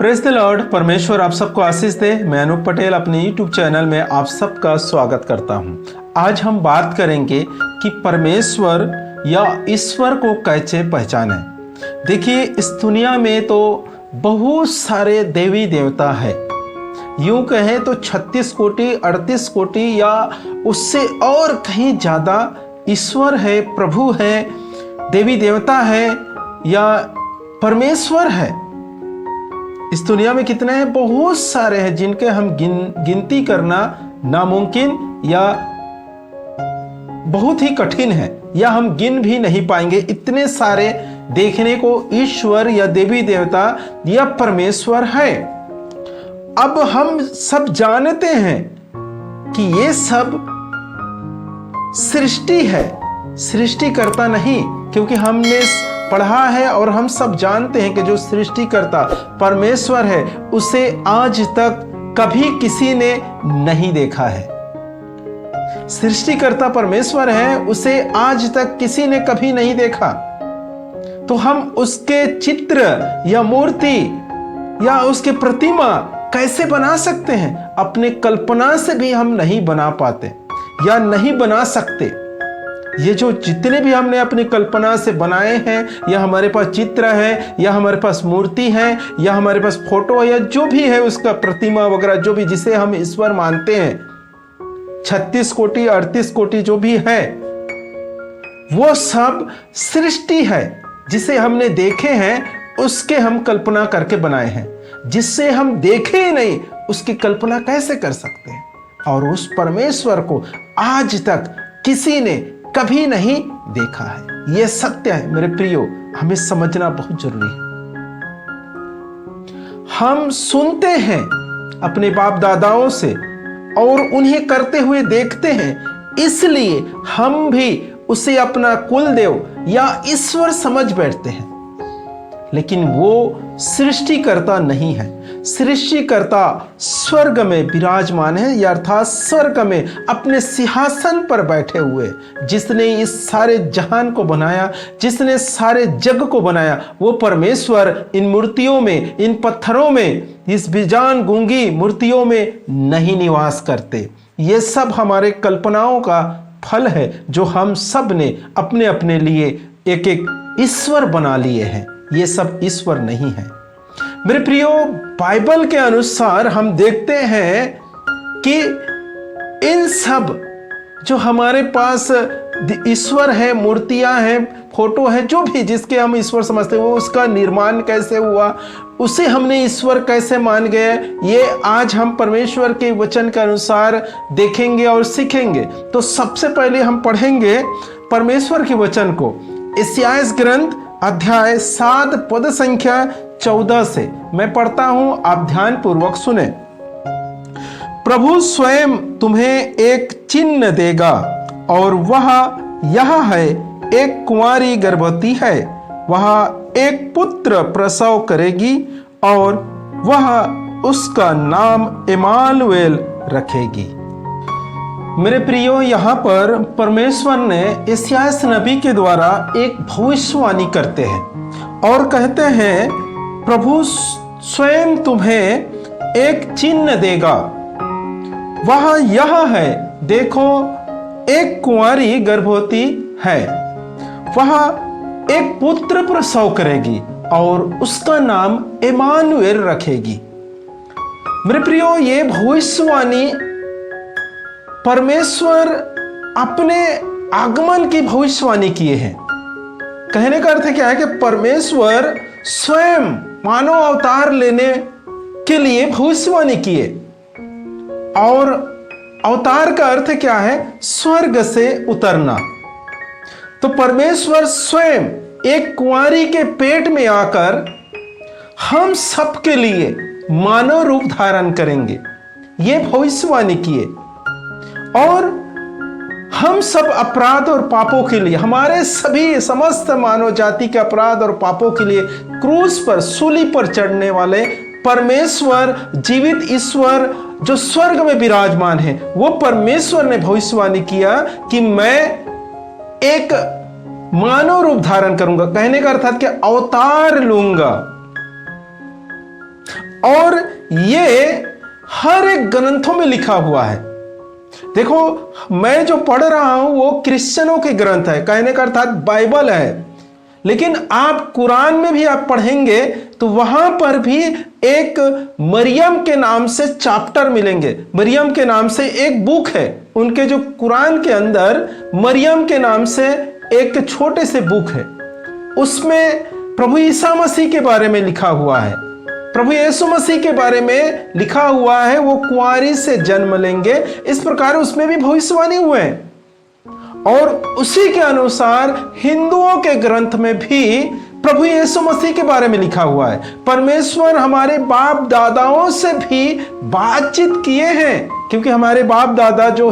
Praise the Lord. परमेश्वर आप सबको आशीष दे। मैं अनूप पटेल अपने YouTube चैनल में आप सबका स्वागत करता हूं। आज हम बात करेंगे कि परमेश्वर या ईश्वर को कैसे पहचाने। देखिए, इस दुनिया में तो बहुत सारे देवी देवता है। यूं कहें तो 36 कोटि 38 कोटि या उससे और कहीं ज़्यादा ईश्वर है, प्रभु है, देवी देवता है या परमेश्वर है। इस दुनिया में कितने हैं? बहुत सारे हैं जिनके हम गिनती करना नामुमकिन या बहुत ही कठिन है, या हम गिन भी नहीं पाएंगे। इतने सारे देखने को ईश्वर या देवी देवता या परमेश्वर है। अब हम सब जानते हैं कि ये सब सृष्टि है, सृष्टिकर्ता नहीं, क्योंकि हमने पढ़ा है और हम सब जानते हैं कि जो सृष्टिकर्ता परमेश्वर है उसे आज तक कभी किसी ने नहीं देखा है। सृष्टिकर्ता परमेश्वर है, उसे आज तक किसी ने कभी नहीं देखा। तो हम उसके चित्र या मूर्ति या उसके प्रतिमा कैसे बना सकते हैं? अपने कल्पना से भी हम नहीं बना पाते या नहीं बना सकते। ये जो जितने भी हमने अपनी कल्पना से बनाए हैं, या हमारे पास चित्र है, या हमारे पास मूर्ति है, या हमारे पास फोटो है, या जो भी है उसका प्रतिमा वगैरह, जो भी जिसे हम ईश्वर मानते हैं, 36 कोटि 38 कोटि जो भी है, वो सब सृष्टि है। जिसे हमने देखे हैं उसके हम कल्पना करके बनाए हैं। जिससे हम देखे ही नहीं उसकी कल्पना कैसे कर सकते हैं? और उस परमेश्वर को आज तक किसी ने कभी नहीं देखा है। यह सत्य है मेरे प्रियो, हमें समझना बहुत जरूरी है। हम सुनते हैं अपने बाप दादाओं से और उन्हें करते हुए देखते हैं, इसलिए हम भी उसे अपना कुल देव या ईश्वर समझ बैठते हैं। लेकिन वो सृष्टिकर्ता नहीं है। सृष्टिकर्ता स्वर्ग में विराजमान है, या अर्थात स्वर्ग में अपने सिंहासन पर बैठे हुए, जिसने इस सारे जहान को बनाया, जिसने सारे जग को बनाया, वो परमेश्वर इन मूर्तियों में, इन पत्थरों में, इस बेजान गूंगी मूर्तियों में नहीं निवास करते। ये सब हमारे कल्पनाओं का फल है, जो हम सब ने अपने अपने लिए एक एक ईश्वर बना लिए हैं। ये सब ईश्वर नहीं है मेरे प्रियो। बाइबल के अनुसार हम देखते हैं कि इन सब जो हमारे पास ईश्वर है, मूर्तियां हैं, फोटो है, जो भी जिसके हम ईश्वर समझते हैं, वो उसका निर्माण कैसे हुआ, उसे हमने ईश्वर कैसे मान गए, ये आज हम परमेश्वर के वचन के अनुसार देखेंगे और सीखेंगे। तो सबसे पहले हम पढ़ेंगे परमेश्वर के वचन को। यशायाह ग्रंथ अध्याय 7 पद संख्या 14 से मैं पढ़ता हूं, आप ध्यान पूर्वक सुने। प्रभु स्वयं तुम्हें एक चिन्ह देगा, और वह यह है, एक कुंवारी गर्भवती है, वह एक पुत्र प्रसव करेगी और वह उसका नाम इम्मानुएल रखेगी। मेरे प्रियो, यहाँ पर परमेश्वर ने यशायाह नबी के द्वारा एक भविष्यवाणी करते हैं और कहते हैं, प्रभु स्वयं तुम्हें एक चिन्ह देगा, वह यह है, देखो एक कुंवारी गर्भवती है, वह एक पुत्र प्रसव करेगी और उसका नाम इम्मानुएल रखेगी। मेरे प्रियो, ये भविष्यवाणी परमेश्वर अपने आगमन की भविष्यवाणी किए हैं। कहने का अर्थ क्या है कि परमेश्वर स्वयं मानव अवतार लेने के लिए भविष्यवाणी किए। और अवतार का अर्थ क्या है? स्वर्ग से उतरना। तो परमेश्वर स्वयं एक कुंवारी के पेट में आकर हम सबके लिए मानव रूप धारण करेंगे, ये भविष्यवाणी किए। और हम सब अपराध और पापों के लिए, हमारे सभी समस्त मानव जाति के अपराध और पापों के लिए क्रूस पर, सूली पर चढ़ने वाले परमेश्वर, जीवित ईश्वर जो स्वर्ग में विराजमान है, वो परमेश्वर ने भविष्यवाणी किया कि मैं एक मानव रूप धारण करूंगा। कहने का अर्थात कि अवतार लूंगा। और ये हर एक ग्रंथों में लिखा हुआ है। देखो, मैं जो पढ़ रहा हूं वो क्रिश्चियनों के ग्रंथ है, कहने का अर्थात बाइबल है। लेकिन आप कुरान में भी आप पढ़ेंगे तो वहां पर भी एक मरियम के नाम से चैप्टर मिलेंगे। मरियम के नाम से एक बुक है उनके, जो कुरान के अंदर मरियम के नाम से एक छोटे से बुक है। उसमें प्रभु ईसा मसीह के बारे में लिखा हुआ है, प्रभु यीशु मसीह के बारे में लिखा हुआ है, वो कुंवारी से जन्म लेंगे, इस प्रकार उसमें भी भविष्यवाणी हुए हैं। और उसी के अनुसार हिंदुओं के ग्रंथ में भी प्रभु यीशु मसीह के बारे में लिखा हुआ है। परमेश्वर हमारे बाप दादाओं से भी बातचीत किए हैं, क्योंकि हमारे बाप दादा जो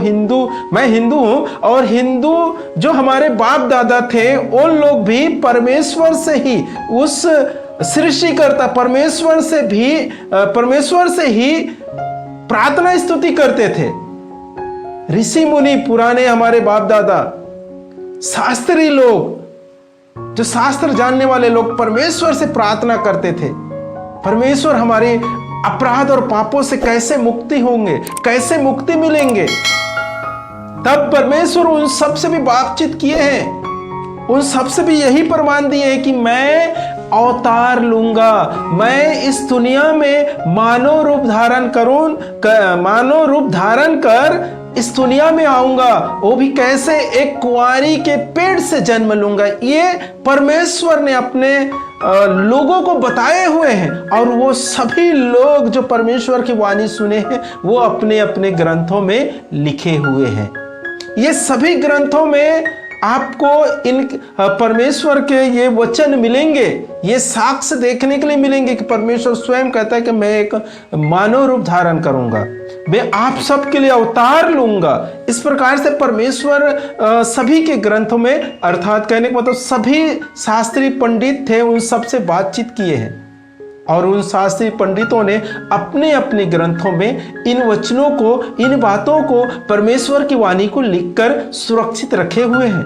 मैं हिंदू हूं, और हिंदू जो हमारे बाप दादा थे उन लोग भी परमेश्वर से ही, उस सृष्टिकर्ता परमेश्वर से ही प्रार्थना स्तुति करते थे। ऋषि मुनि, पुराने हमारे बाप दादा, शास्त्री लोग, जो शास्त्र जानने वाले लोग परमेश्वर से प्रार्थना करते थे, परमेश्वर हमारे अपराध और पापों से कैसे मुक्ति होंगे, कैसे मुक्ति मिलेंगे। तब परमेश्वर उन सब से भी बातचीत किए हैं, उन सब से भी यही प्रमाण दिए हैं कि मैं अवतार लूंगा, मैं इस दुनिया में मानव रूप धारण कर इस दुनिया में आऊंगा, वो भी कैसे, एक कुंवारी के पेट से जन्म लूंगा। ये परमेश्वर ने अपने लोगों को बताए हुए हैं, और वो सभी लोग जो परमेश्वर की वाणी सुने हैं वो अपने अपने ग्रंथों में लिखे हुए हैं। ये सभी ग्रंथों में आपको इन परमेश्वर के ये वचन मिलेंगे, ये साक्ष्य देखने के लिए मिलेंगे कि परमेश्वर स्वयं कहता है कि मैं एक मानव रूप धारण करूंगा, मैं आप सबके लिए अवतार लूंगा। इस प्रकार से परमेश्वर सभी के ग्रंथों में, अर्थात कहने का मतलब सभी शास्त्री पंडित थे, उन सबसे बातचीत किए हैं, और उन शास्त्री पंडितों ने अपने अपने ग्रंथों में इन वचनों को, इन बातों को, परमेश्वर की वाणी को लिखकर सुरक्षित रखे हुए हैं।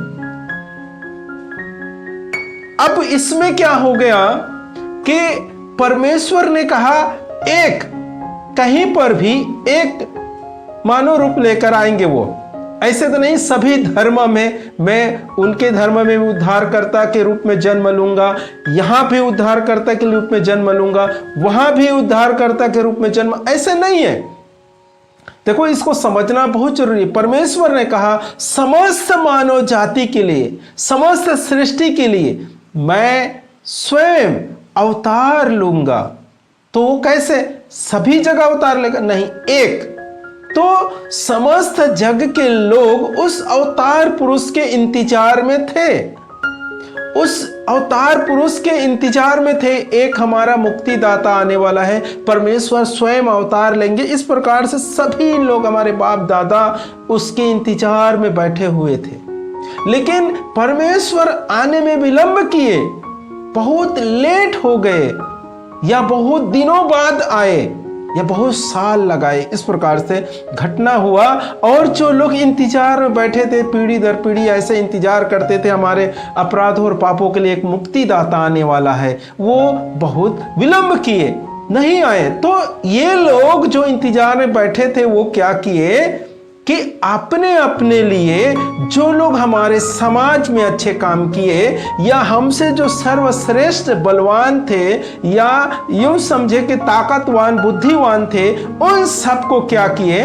अब इसमें क्या हो गया कि परमेश्वर ने कहा एक, कहीं पर भी एक मानव रूप लेकर आएंगे वो, ऐसे तो नहीं सभी धर्म में मैं उनके धर्म में भी उद्धारकर्ता के रूप में जन्म लूंगा, यहां भी उद्धारकर्ता के रूप में जन्म लूंगा, वहां भी उद्धारकर्ता के रूप में जन्म, ऐसे नहीं है। देखो, इसको समझना बहुत जरूरी है। परमेश्वर ने कहा समस्त मानव जाति के लिए, समस्त सृष्टि के लिए मैं स्वयं अवतार लूंगा। तो कैसे सभी जगह अवतार लेगा? नहीं, एक। तो समस्त जग के लोग उस अवतार पुरुष के इंतजार में थे, उस अवतार पुरुष के इंतजार में थे। एक हमारा मुक्तिदाता आने वाला है, परमेश्वर स्वयं अवतार लेंगे। इस प्रकार से सभी लोग, हमारे बाप दादा, उसके इंतजार में बैठे हुए थे। लेकिन परमेश्वर आने में विलंब किए, बहुत लेट हो गए, या बहुत दिनों बाद आए, या बहुत साल लगाए। इस प्रकार से घटना हुआ, और जो लोग इंतजार में बैठे थे, पीढ़ी दर पीढ़ी ऐसे इंतजार करते थे हमारे अपराधों और पापों के लिए एक मुक्तिदाता आने वाला है, वो बहुत विलंब किए, नहीं आए। तो ये लोग जो इंतजार में बैठे थे वो क्या किए कि अपने अपने लिए, जो लोग हमारे समाज में अच्छे काम किए, या हमसे जो सर्वश्रेष्ठ बलवान थे, या यूं समझे कि ताकतवान बुद्धिवान थे, उन सबको क्या किए,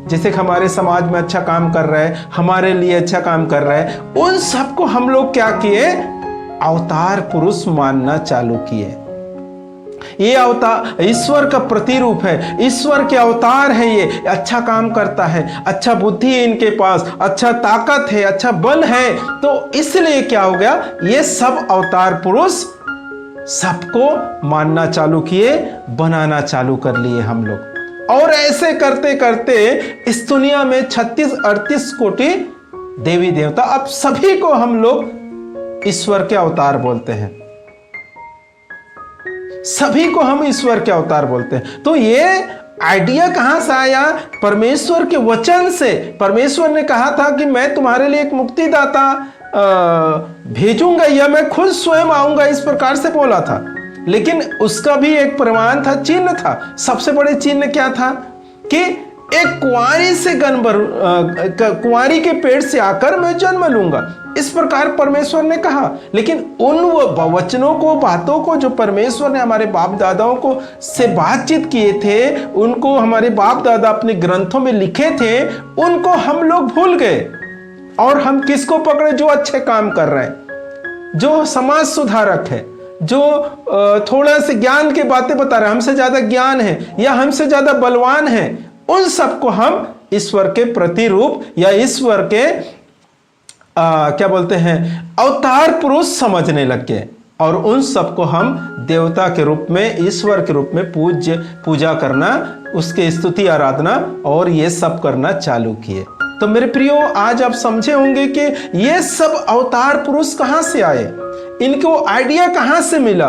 जैसे कि हमारे समाज में अच्छा काम कर रहे हैं, हमारे लिए अच्छा काम कर रहे हैं, उन सबको हम लोग क्या किए, अवतार पुरुष मानना चालू किए। ये अवतार ईश्वर का प्रतिरूप है, ईश्वर के अवतार है, ये अच्छा काम करता है, अच्छा बुद्धि है इनके पास, अच्छा ताकत है, अच्छा बल है। तो इसलिए क्या हो गया, ये सब अवतार पुरुष सबको मानना चालू किए, बनाना चालू कर लिए हम लोग। और ऐसे करते करते इस दुनिया में 36-38 कोटि देवी देवता, अब सभी को हम लोग ईश्वर के अवतार बोलते हैं, सभी को हम ईश्वर के अवतार बोलते हैं। तो ये आइडिया कहां से आया? परमेश्वर के वचन से। परमेश्वर ने कहा था कि मैं तुम्हारे लिए एक मुक्तिदाता भेजूंगा, या मैं खुद स्वयं आऊंगा, इस प्रकार से बोला था। लेकिन उसका भी एक प्रमाण था, चिन्ह था। सबसे बड़े चिन्ह क्या था कि एक कुंवारी से कुंवारी के पेट से आकर मैं जन्म लूंगा, इस प्रकार परमेश्वर ने कहा। लेकिन उन वचनों को, बातों को जो परमेश्वर ने हमारे बाप दादाओं को से बातचीत किए थे, उनको हमारे बाप दादा अपने ग्रंथों में लिखे थे, उनको हम लोग भूल गए। और हम किसको पकड़े? जो अच्छे काम कर रहे हैं, जो समाज सुधारक है, जो थोड़ा से ज्ञान की बातें बता रहे हैं, हमसे ज्यादा ज्ञान है या हमसे ज्यादा बलवान है, उन सबको हम ईश्वर के प्रतिरूप या ईश्वर के क्या बोलते हैं, अवतार पुरुष समझने लग गए। और उन सबको हम देवता के रूप में, ईश्वर के रूप में पूजा करना, उसके स्तुति आराधना और ये सब करना चालू किए। तो मेरे प्रियो, आज आप समझे होंगे कि ये सब अवतार पुरुष कहां से आए, इनको आइडिया कहां से मिला?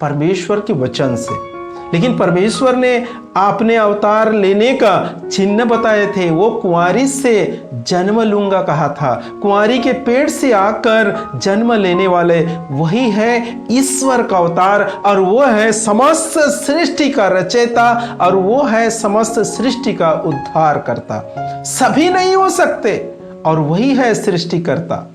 परमेश्वर के वचन से। लेकिन परमेश्वर ने अपने अवतार लेने का चिन्ह बताए थे। वो कुंवारी से जन्म लूंगा कहा था, कुंवारी के पेट से आकर जन्म लेने वाले वही है ईश्वर का अवतार, और वो है समस्त सृष्टि का रचयिता, और वो है समस्त सृष्टि का उद्धार करता। सभी नहीं हो सकते, और वही है सृष्टिकर्ता।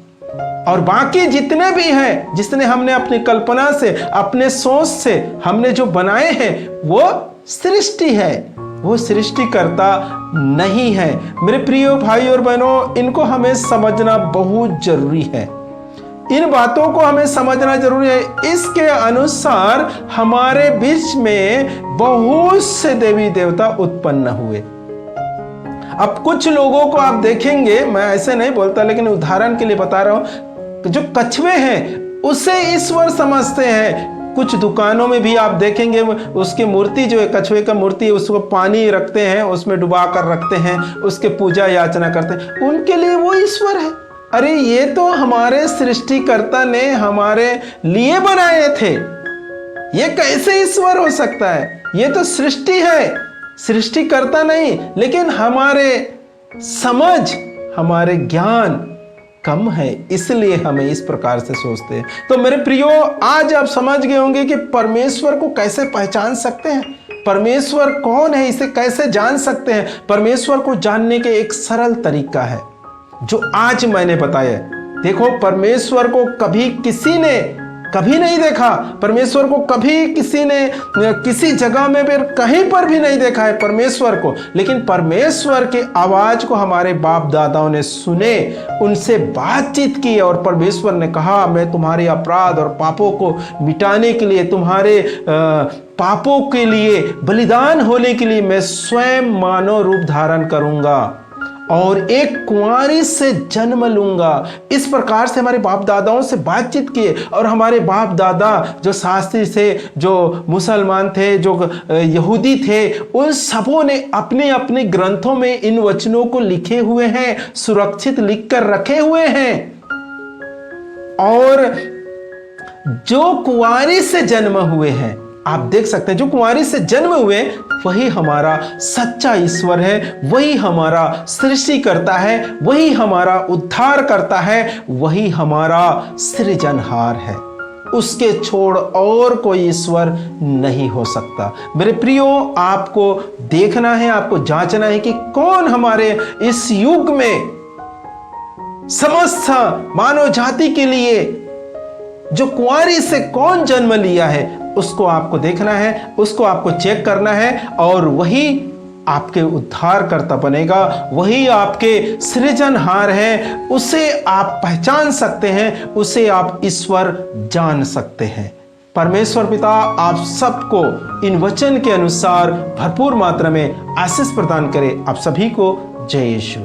और बाकी जितने भी हैं, जिसने हमने अपनी कल्पना से, अपने सोच से हमने जो बनाए हैं, वो सृष्टि है, वो सृष्टिकर्ता नहीं है। मेरे प्रिय भाई और बहनों, इनको हमें समझना बहुत जरूरी है। इन बातों को हमें समझना जरूरी है। इसके अनुसार हमारे बीच में बहुत से देवी देवता उत्पन्न हुए। अब कुछ लोगों को आप देखेंगे, मैं ऐसे नहीं बोलता लेकिन उदाहरण के लिए बता रहा हूं, जो कछुए हैं उसे ईश्वर समझते हैं। कुछ दुकानों में भी आप देखेंगे उसकी मूर्ति जो है, कछुए का मूर्ति, उसको पानी रखते हैं, उसमें डुबा कर रखते हैं, उसके पूजा याचना करते हैं, उनके लिए वो ईश्वर है। अरे ये तो हमारे सृष्टिकर्ता ने हमारे लिए बनाए थे, ये कैसे ईश्वर हो सकता है? ये तो सृष्टि है, सृष्टिकर्ता नहीं। लेकिन हमारे समझ, हमारे ज्ञान कम है, इसलिए हमें इस प्रकार से सोचते हैं। तो मेरे प्रियो, आज आप समझ गए होंगे कि परमेश्वर को कैसे पहचान सकते हैं, परमेश्वर कौन है, इसे कैसे जान सकते हैं। परमेश्वर को जानने के एक सरल तरीका है जो आज मैंने बताया। देखो, परमेश्वर को कभी किसी ने कभी नहीं देखा, परमेश्वर को कभी किसी ने किसी जगह में भी कहीं पर भी नहीं देखा है परमेश्वर को। लेकिन परमेश्वर के आवाज को हमारे बाप दादाओं ने सुने, उनसे बातचीत की, और परमेश्वर ने कहा, मैं तुम्हारे अपराध और पापों को मिटाने के लिए, तुम्हारे पापों के लिए बलिदान होने के लिए मैं स्वयं मानव रूप धारण करूंगा और एक कुंवारी से जन्म लूंगा। इस प्रकार से हमारे बाप दादाओं से बातचीत किए। और हमारे बाप दादा जो शास्त्री थे, जो मुसलमान थे, जो यहूदी थे, उन सबों ने अपने अपने ग्रंथों में इन वचनों को लिखे हुए हैं, सुरक्षित लिख कर रखे हुए हैं। और जो कुंवारी से जन्म हुए हैं, आप देख सकते हैं, जो कुंवारी से जन्म हुए, वही हमारा सच्चा ईश्वर है, वही हमारा सृष्टि करता है, वही हमारा उद्धार करता है, वही हमारा सृजनहार है। उसके छोड़ और कोई ईश्वर नहीं हो सकता। मेरे प्रियो, आपको देखना है, आपको जांचना है कि कौन हमारे इस युग में समस्त मानव जाति के लिए जो कुंवारी से कौन जन्म लिया है, उसको आपको देखना है, उसको आपको चेक करना है, और वही आपके उद्धारकर्ता बनेगा, वही आपके सृजनहार है। उसे आप पहचान सकते हैं, उसे आप ईश्वर जान सकते हैं। परमेश्वर पिता आप सबको इन वचन के अनुसार भरपूर मात्रा में आशीष प्रदान करे। आप सभी को जय यीशु।